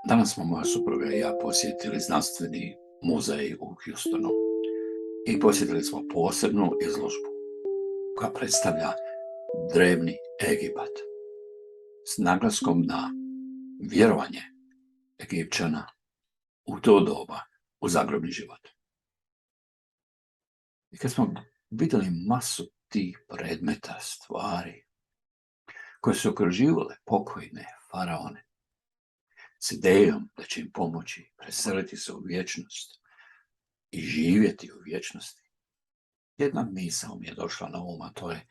Danas smo moja supruga i ja posjetili znanstveni muzej u Houstonu i posjetili smo posebnu izložbu koja predstavlja drevni Egipat s naglaskom na vjerovanje Egipćana u to doba u zagrobni život. I kad smo vidjeli masu tih predmeta, stvari koje su okruživale pokojne faraone s idejom da će im pomoći preseliti se u vječnost i živjeti u vječnosti, jedna misao mi je došla na um, a to je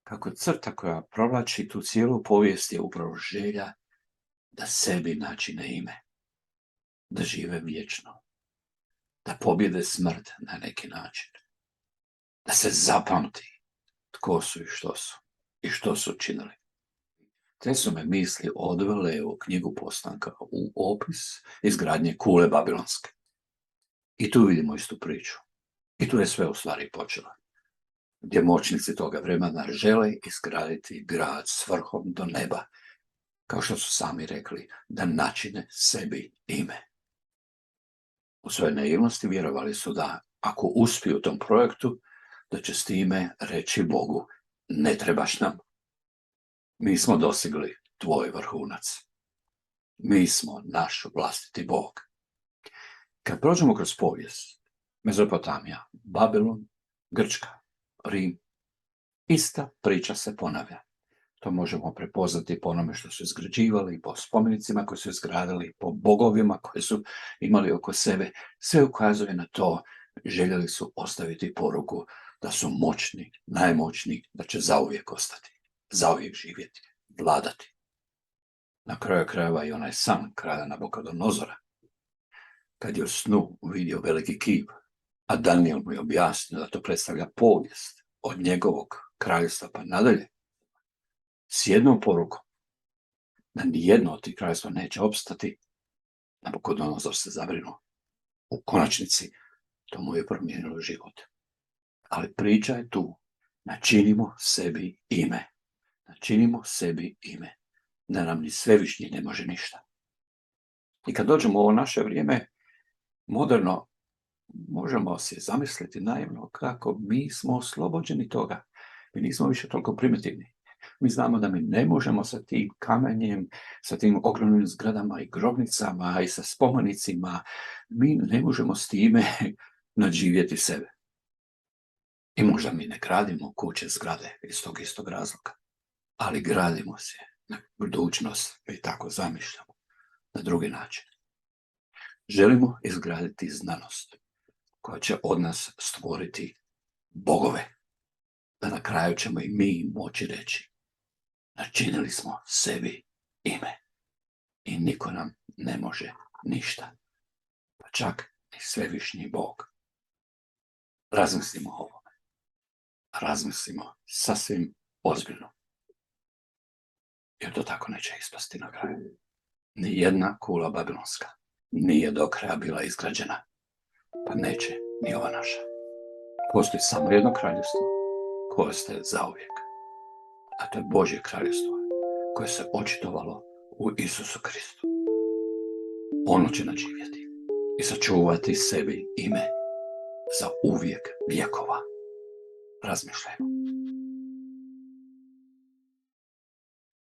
kako crta koja provlači tu cijelu povijest je upravo želja da sebi načine ime, da žive vječno, da pobjede smrt na neki način, da se zapamti tko su i što su činili. Te su me misli odvele u knjigu Postanka u opis izgradnje kule Babilonske. I tu vidimo istu priču. I tu je sve u stvari počelo. Gdje moćnici toga vremena žele izgraditi grad s vrhom do neba, kao što su sami rekli, da načine sebi ime. U svojoj naivnosti vjerovali su da ako uspiju u tom projektu, da će s time reći Bogu, ne trebaš nam. Mi smo dosigli tvoj vrhunac. Mi smo naš vlastiti Bog. Kad prođemo kroz povijest, Mezopotamija, Babilon, Grčka, Rim, ista priča se ponavlja. To možemo prepoznati po onome što su izgrađivali, po spomenicima koje su izgradili, po bogovima koje su imali oko sebe. Sve ukazuje na to, željeli su ostaviti poruku da su moćni, najmoćniji, da će zauvijek ostati, zauvijek živjeti, vladati. Na kraju krajeva i onaj san kralja Nabukodonozora, kad je u snu vidio veliki kiv, a Daniel mu je objasnio da to predstavlja povijest od njegovog kraljevstva pa nadalje, s jednom porukom da nijedno od tih kraljevstva neće opstati, Nabukodonozor se zabrinuo. U konačnici to mu je promijenilo život. Ali priča je tu, načinimo sebi ime. Načinimo sebi ime. Da nam ni svevišnji ne može ništa. I kad dođemo u ovo naše vrijeme, moderno, možemo se zamisliti naivno kako mi smo oslobođeni toga. Mi nismo više toliko primitivni. Mi znamo da mi ne možemo sa tim kamenjem, sa tim ogromnim zgradama i grobnicama i sa spomenicima, mi ne možemo s time nadživjeti sebe. I možda mi ne gradimo kuće, zgrade iz tog istog razloga, ali gradimo se na budućnost i tako zamišljamo na drugi način. Želimo izgraditi znanost koja će od nas stvoriti bogove, da na kraju ćemo i mi moći reći načinili smo sebi ime i niko nam ne može ništa, pa čak i svevišnji Bog. Razmislimo o ovome. Razmislimo sasvim ozbiljno. Jer to tako neće ispasti na kraju. Nijedna kula babilonska nije do kraja bila izgrađena, pa neće ni ova naša. Postoji samo jedno kraljevstvo koje ostaje zauvijek, a to je Božje kraljevstvo koje se očitovalo u Isusu Kristu. Ono će nadživjeti i sačuvati sebi ime za uvijek vjekova. Razmišljajmo.